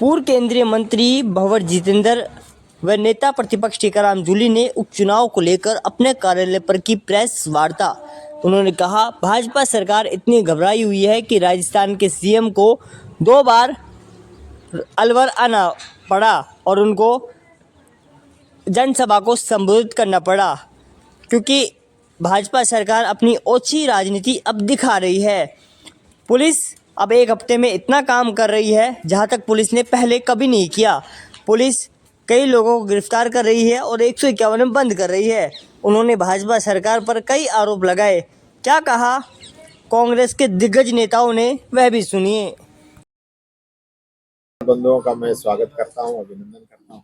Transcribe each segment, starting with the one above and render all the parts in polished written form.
पूर्व केंद्रीय मंत्री भंवर जितेंद्र व नेता प्रतिपक्ष टीकाराम जूली ने उपचुनाव को लेकर अपने कार्यालय पर की प्रेस वार्ता। उन्होंने कहा, भाजपा सरकार इतनी घबराई हुई है कि राजस्थान के सीएम को 2 बार अलवर आना पड़ा और उनको जनसभा को संबोधित करना पड़ा, क्योंकि भाजपा सरकार अपनी ओछी राजनीति अब दिखा रही है। पुलिस अब 1 हफ्ते में इतना काम कर रही है जहां तक पुलिस ने पहले कभी नहीं किया। पुलिस कई लोगों को गिरफ्तार कर रही है और 151 में बंद कर रही है। उन्होंने भाजपा सरकार पर कई आरोप लगाए। क्या कहा कांग्रेस के दिग्गज नेताओं ने, वह भी सुनिए। बंधुओं का मैं स्वागत करता हूं, अभिनंदन करता हूं।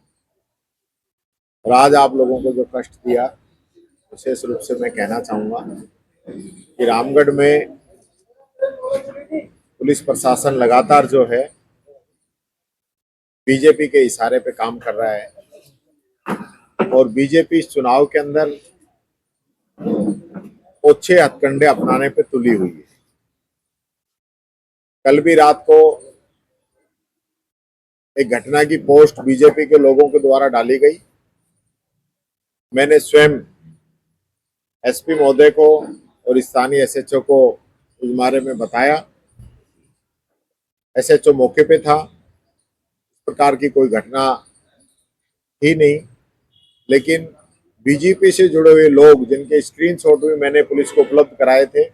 और आज आप लोगों को जो कष्ट दिया, विशेष रूप से मैं कहना चाहूंगा कि रामगढ़ में पुलिस प्रशासन लगातार जो है बीजेपी के इशारे पे काम कर रहा है और बीजेपी इस चुनाव के अंदर ओछे हथकंडे अपनाने पे तुली हुई है। कल भी रात को एक घटना की पोस्ट बीजेपी के लोगों के द्वारा डाली गई। मैंने स्वयं एसपी महोदय को और स्थानीय एसएचओ को इस बारे में बताया। एसएचओ मौके पे था, इस प्रकार की कोई घटना ही नहीं, लेकिन बीजेपी से जुड़े हुए लोग जिनके स्क्रीनशॉट भी मैंने पुलिस को उपलब्ध कराए थे,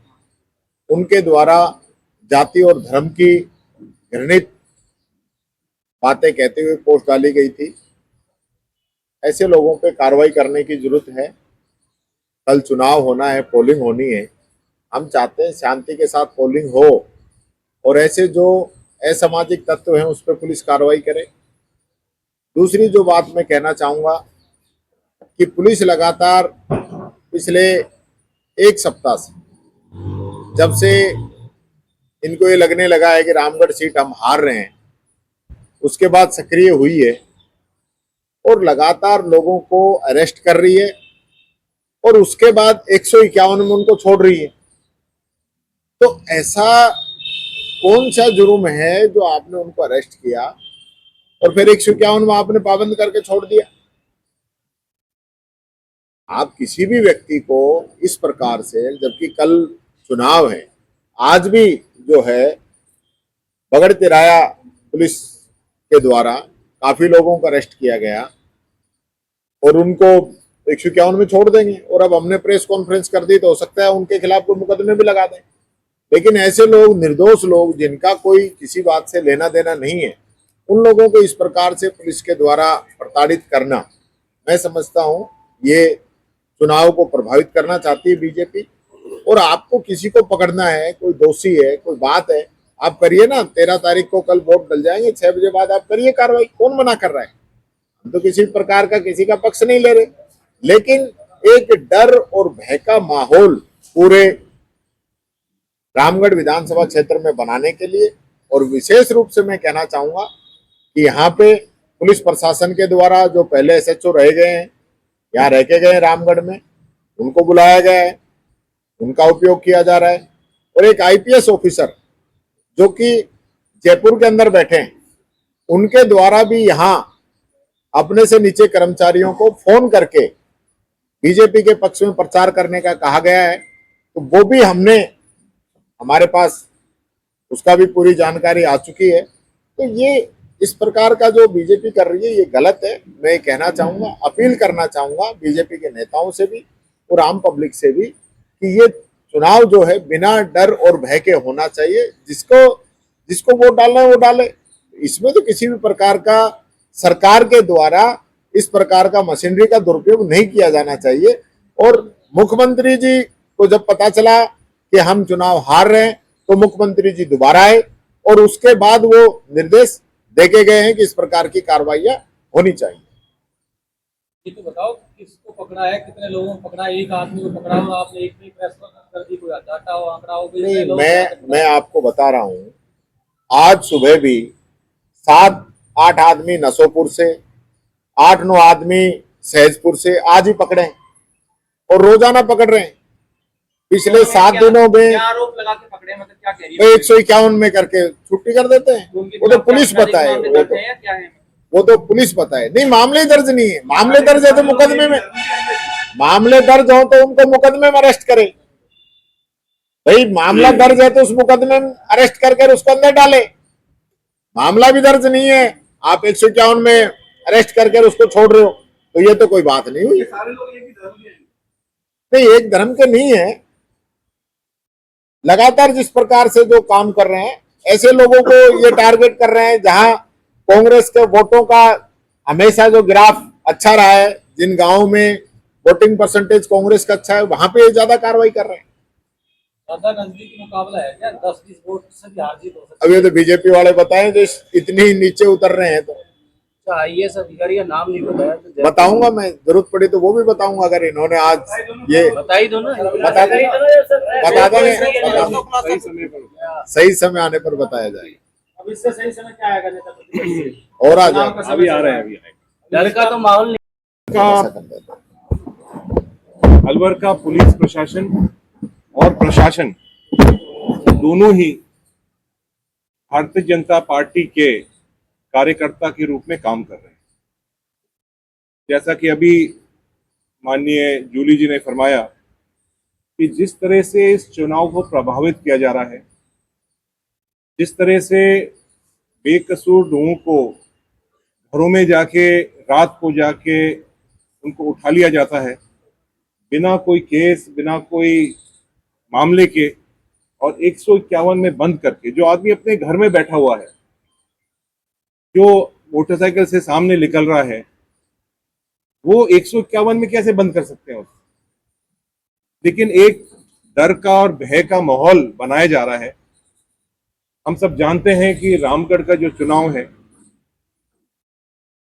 उनके द्वारा जाति और धर्म की घृणित बातें कहते हुए पोस्ट डाली गई थी। ऐसे लोगों पे कार्रवाई करने की जरूरत है। कल चुनाव होना है, पोलिंग होनी है। हम चाहते हैं शांति के साथ पोलिंग हो और ऐसे जो असामाजिक तत्व हैं उस पर पुलिस कार्रवाई करे। दूसरी जो बात मैं कहना चाहूंगा कि पुलिस लगातार पिछले 1 सप्ताह से, जब से इनको ये लगने लगा है कि रामगढ़ सीट हम हार रहे हैं, उसके बाद सक्रिय हुई है और लगातार लोगों को अरेस्ट कर रही है और उसके बाद 151 में उनको छोड़ रही है। तो ऐसा कौन सा जुर्म है जो आपने उनको अरेस्ट किया और फिर 151 में आपने पाबंद करके छोड़ दिया? आप किसी भी व्यक्ति को इस प्रकार से, जबकि कल चुनाव है, आज भी जो है बगड़ तिराया पुलिस के द्वारा काफी लोगों को अरेस्ट किया गया और उनको 151 में छोड़ देंगे और अब हमने प्रेस कॉन्फ्रेंस कर दी तो हो सकता है उनके खिलाफ कोई मुकदमे भी लगा दें। लेकिन ऐसे लोग, निर्दोष लोग जिनका कोई किसी बात से लेना देना नहीं है, उन लोगों को इस प्रकार से पुलिस के द्वारा प्रताड़ित करना, मैं समझता हूं ये चुनाव को प्रभावित करना चाहती है बीजेपी। और आपको किसी को पकड़ना है, कोई दोषी है, कोई बात है, आप करिए ना। 13 तारीख को कल वोट डल जाएंगे, 6 बजे बाद आप करिए कार्रवाई। कौन मना कर रहा है? हम तो किसी प्रकार का किसी का पक्ष नहीं ले रहे, लेकिन एक डर और भय का माहौल पूरे रामगढ़ विधानसभा क्षेत्र में बनाने के लिए, और विशेष रूप से मैं कहना चाहूंगा कि यहाँ पे पुलिस प्रशासन के द्वारा जो पहले एसएचओ रह गए हैं, यहाँ रह के गए रामगढ़ में, उनको बुलाया गया है, उनका उपयोग किया जा रहा है। और एक आईपीएस ऑफिसर जो कि जयपुर के अंदर बैठे हैं, उनके द्वारा भी यहाँ अपने से नीचे कर्मचारियों को फोन करके बीजेपी के पक्ष में प्रचार करने का कहा गया है। तो वो भी हमारे पास उसका भी पूरी जानकारी आ चुकी है। तो ये इस प्रकार का जो बीजेपी कर रही है ये गलत है। मैं कहना चाहूंगा, अपील करना चाहूंगा बीजेपी के नेताओं से भी और आम पब्लिक से भी कि ये चुनाव जो है बिना डर और भय के होना चाहिए। जिसको वोट डालना है वो डाले। इसमें तो किसी भी प्रकार का सरकार के द्वारा इस प्रकार का मशीनरी का दुरुपयोग नहीं किया जाना चाहिए। और मुख्यमंत्री जी को जब पता चला कि हम चुनाव हार रहे हैं तो मुख्यमंत्री जी दोबारा आए और उसके बाद वो निर्देश देके गए हैं कि इस प्रकार की कार्रवाइयां होनी चाहिए। ये तो बताओ किसको पकड़ा है, कितने लोगों को पकड़ा है? एक आदमी को पकड़ा हो आपने, एक नहीं प्रेस कर दी, कोई डाटा हो, आंकड़ा हो? नहीं, मैं आपको बता रहा हूं, आज सुबह भी 7-8 आदमी नसोपुर से, 8-9 आदमी सहजपुर से आज ही पकड़े हैं और रोजाना पकड़ रहे हैं। पिछले 7 दिनों में क्या आरोप लगा के पकड़े, मतलब क्या कह रही तो है? 151 में करके छुट्टी कर देते हैं। उनके वो तो खिलाफ पुलिस आपराधिक बताए, मामले वो दर्ज तो हैं या क्या है? वो तो पुलिस बताए। नहीं, मामले दर्ज नहीं है, मामले दर्ज है तो मुकदमे में, मामले दर्ज हो तो उनको मुकदमे में अरेस्ट करे। भाई मामला दर्ज है तो उस मुकदमे में अरेस्ट करके उसको अंदर डाले। मामला भी दर्ज नहीं है, आप 151 में अरेस्ट करके उसको छोड़ रहे हो, तो ये तो कोई बात नहीं हुई। सारे लोग एक ही धर्म के हैं। नहीं, एक धर्म के नहीं है। लगातार जिस प्रकार से जो काम कर रहे हैं, ऐसे लोगों को ये टारगेट कर रहे हैं जहां कांग्रेस के वोटों का हमेशा जो ग्राफ अच्छा रहा है, जिन गांवों में वोटिंग परसेंटेज कांग्रेस का अच्छा है, वहां पे ज्यादा कार्रवाई कर रहे हैं। ज्यादा नजदीकी मुकाबला है क्या? 10-20 वोट से भी हार जीत हो सकती अब है। ये तो बीजेपी वाले बताएं जो इतनी नीचे उतर रहे हैं, तो आईएएस अधिकारी का नाम नहीं बताया तो बताऊंगा मैं, जरूरत पड़ी तो वो भी बताऊंगा। अगर इन्होंने आज ये बता ही दो ना। बता देंगे, बता देंगे, सही समय आने पर बताया जाएगा। अब इससे सही समय क्या आएगा नेता प्रतिपक्ष? और आ जाएगा, अभी आ रहे हैं, अभी आएगा। डर का तो माहौल नहीं। ऐसा कर देते हैं। अलवर का पुलिस प्रशासन और प्रशासन दोनों ही भारतीय जनता पार्टी के कार्यकर्ता के रूप में काम कर रहे हैं। जैसा कि अभी माननीय जूली जी ने फरमाया कि जिस तरह से इस चुनाव को प्रभावित किया जा रहा है, जिस तरह से बेकसूर लोगों को घरों में जाके रात को जाके उनको उठा लिया जाता है बिना कोई केस, बिना कोई मामले के, और 151 में बंद करके, जो आदमी अपने घर में बैठा हुआ है, जो मोटरसाइकिल से सामने निकल रहा है, वो 151 में कैसे बंद कर सकते हैं उसको? लेकिन एक डर का और भय का माहौल बनाया जा रहा है। हम सब जानते हैं कि रामगढ़ का जो चुनाव है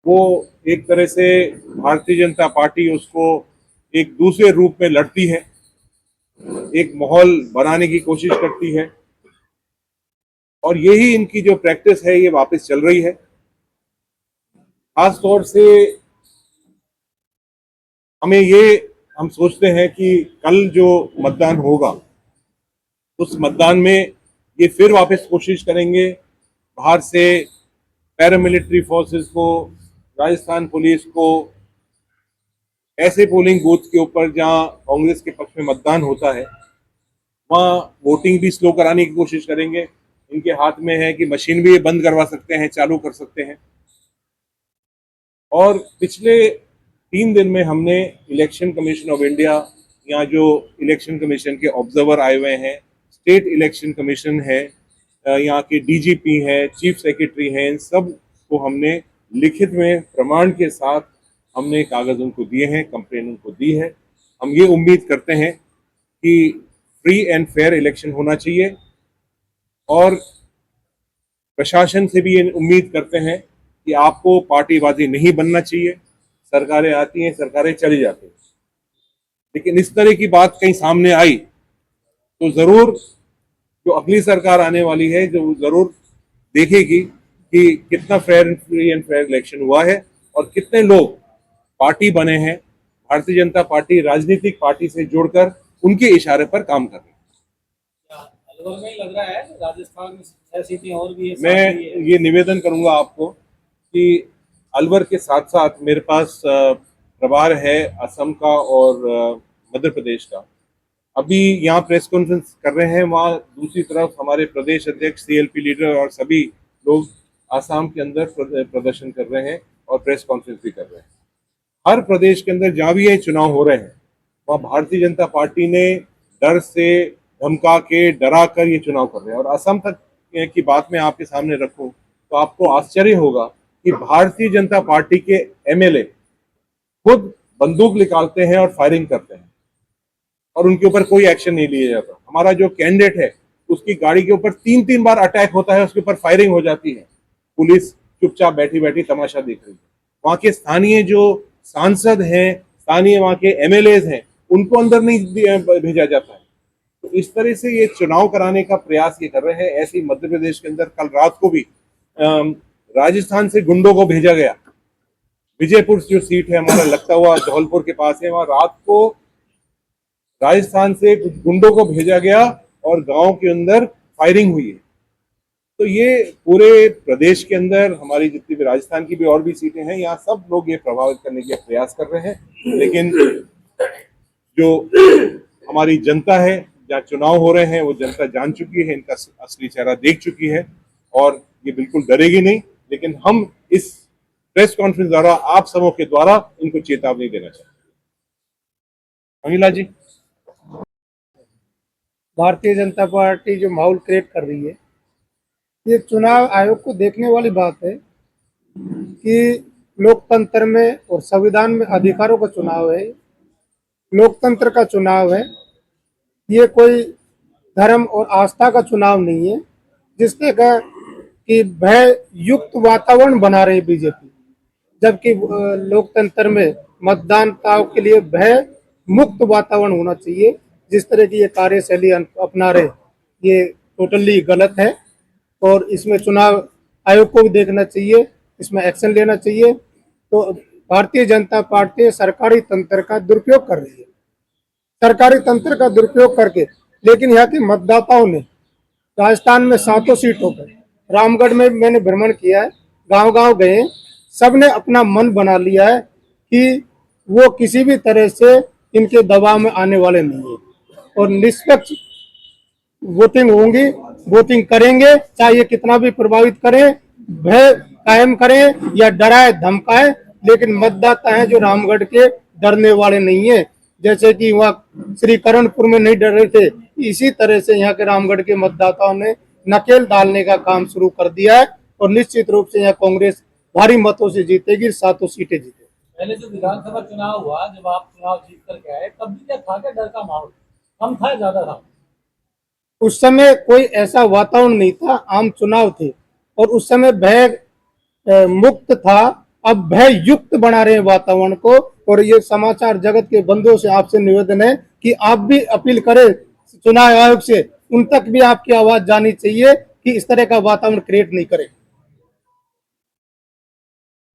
वो एक तरह से भारतीय जनता पार्टी उसको एक दूसरे रूप में लड़ती है, एक माहौल बनाने की कोशिश करती है, और यही इनकी जो प्रैक्टिस है ये वापस चल रही है। खास तौर से हम सोचते हैं कि कल जो मतदान होगा उस मतदान में ये फिर वापस कोशिश करेंगे बाहर से पैरामिलिट्री फोर्सेस को, राजस्थान पुलिस को, ऐसे पोलिंग बूथ के ऊपर जहां कांग्रेस के पक्ष में मतदान होता है वहां वोटिंग भी स्लो कराने की कोशिश करेंगे। इनके हाथ में है कि मशीन भी ये बंद करवा सकते हैं, चालू कर सकते हैं। और पिछले 3 दिन में हमने इलेक्शन कमीशन ऑफ इंडिया, यहाँ जो इलेक्शन कमीशन के ऑब्जर्वर आए हुए हैं, स्टेट इलेक्शन कमीशन है, यहाँ के डीजीपी हैं, चीफ सेक्रेटरी हैं, इन सब को हमने लिखित में प्रमाण के साथ हमने कागज उनको दिए हैं, कंप्लेन उनको दी है। हम ये उम्मीद करते हैं कि फ्री एंड फेयर इलेक्शन होना चाहिए, और प्रशासन से भी ये उम्मीद करते हैं कि आपको पार्टीबाजी नहीं बनना चाहिए। सरकारें आती हैं, सरकारें चली जाती हैं, लेकिन इस तरह की बात कहीं सामने आई तो जरूर जो अगली सरकार आने वाली है जो जरूर देखेगी कि कितना फ्री एंड फेयर इलेक्शन हुआ है और कितने लोग पार्टी बने हैं, भारतीय जनता पार्टी राजनीतिक पार्टी से जुड़कर उनके इशारे पर काम कर रही है। अलवर में ही लग रहा है, राजस्थान में 6 सीटें और भी है। मैं ये निवेदन करूंगा आपको कि अलवर के साथ साथ मेरे पास प्रभार है असम का और मध्य प्रदेश का। अभी यहाँ प्रेस कॉन्फ्रेंस कर रहे हैं, वहाँ दूसरी तरफ हमारे प्रदेश अध्यक्ष, सीएलपी लीडर और सभी लोग आसाम के अंदर प्रदर्शन कर रहे हैं और प्रेस कॉन्फ्रेंस भी कर रहे हैं। हर प्रदेश के अंदर जहाँ भी ये चुनाव हो रहे हैं वहाँ भारतीय जनता पार्टी ने डर से, धमका के, डरा कर ये चुनाव कर रहे हैं। और असम तक की बात मैं आपके सामने रखूं तो आपको आश्चर्य होगा कि भारतीय जनता पार्टी के एमएलए खुद बंदूक निकालते हैं और फायरिंग करते हैं और उनके ऊपर कोई एक्शन नहीं लिया जाता। हमारा जो कैंडिडेट है उसकी गाड़ी के ऊपर 3-3 बार अटैक होता है, उसके ऊपर फायरिंग हो जाती है, पुलिस चुपचाप बैठी बैठी तमाशा देख रही है। वहाँ के स्थानीय जो सांसद हैं, स्थानीय वहाँ के एमएलए हैं, उनको अंदर नहीं भेजा जाता है। तो इस तरह से ये चुनाव कराने का प्रयास ये कर रहे हैं। ऐसे ही मध्य प्रदेश के अंदर कल रात को भी राजस्थान से गुंडों को भेजा गया। विजयपुर जो सीट है हमारा लगता हुआ धौलपुर के पास है, वहां रात को राजस्थान से कुछ गुंडों को भेजा गया और गांव के अंदर फायरिंग हुई है। तो ये पूरे प्रदेश के अंदर हमारी जितनी भी राजस्थान की भी और भी सीटें हैं, यहाँ सब लोग ये प्रभावित करने के प्रयास कर रहे हैं। लेकिन जो हमारी जनता है, जहाँ चुनाव हो रहे हैं, वो जनता जान चुकी है, इनका असली चेहरा देख चुकी है और ये बिल्कुल डरेगी नहीं। लेकिन हम इस प्रेस कॉन्फ्रेंस द्वारा, आप सबों के द्वारा इनको चेतावनी देना चाहते हैं। अनिला जी, भारतीय जनता पार्टी जो माहौल क्रिएट कर रही है, ये चुनाव आयोग को देखने वाली बात है कि लोकतंत्र में और संविधान में अधिकारों का चुनाव है, लोकतंत्र का चुनाव है। ये कोई धर्म और आस्था का चुनाव नहीं है जिसने कहा कि भय युक्त वातावरण बना रही बीजेपी, जबकि लोकतंत्र में मतदाताओं के लिए भय मुक्त वातावरण होना चाहिए। जिस तरह की ये कार्यशैली अपना रहे, ये टोटली गलत है और इसमें चुनाव आयोग को भी देखना चाहिए, इसमें एक्शन लेना चाहिए। तो भारतीय जनता पार्टी सरकारी तंत्र का दुरुपयोग कर रही है, सरकारी तंत्र का दुरुपयोग करके। लेकिन यहाँ के मतदाताओं ने राजस्थान में 7 सीटों पर, रामगढ़ में मैंने भ्रमण किया है, गांव-गांव गए, सबने अपना मन बना लिया है कि वो किसी भी तरह से इनके दबाव में आने वाले नहीं है और निष्पक्ष वोटिंग होंगी, वोटिंग करेंगे, चाहे ये कितना भी प्रभावित करें, भय कायम करें या डराए धमकाए, लेकिन मतदाता हैं जो रामगढ़ के डरने वाले नहीं है। जैसे कि वहाँ श्री करणपुर में नहीं डर रहे थे, इसी तरह से यहाँ के रामगढ़ के मतदाताओं ने नकेल डालने का काम शुरू कर दिया है और निश्चित रूप से यहाँ कांग्रेस भारी मतों से जीतेगी, 7 सीटें जीतेगी। पहले जो विधानसभा चुनाव हुआ, जब आप चुनाव जीत करके आए, तब भी क्या था, क्या डर का माहौल कम था, ज्यादा था? उस समय कोई ऐसा वातावरण नहीं था, आम चुनाव थे और उस समय भय मुक्त था। अब भय युक्त बना रहे हैं वातावरण को। और ये समाचार जगत के बंधुओं से आपसे निवेदन है कि आप भी अपील करें चुनाव आयोग से, उन तक भी आपकी आवाज जानी चाहिए कि इस तरह का वातावरण क्रिएट नहीं करें।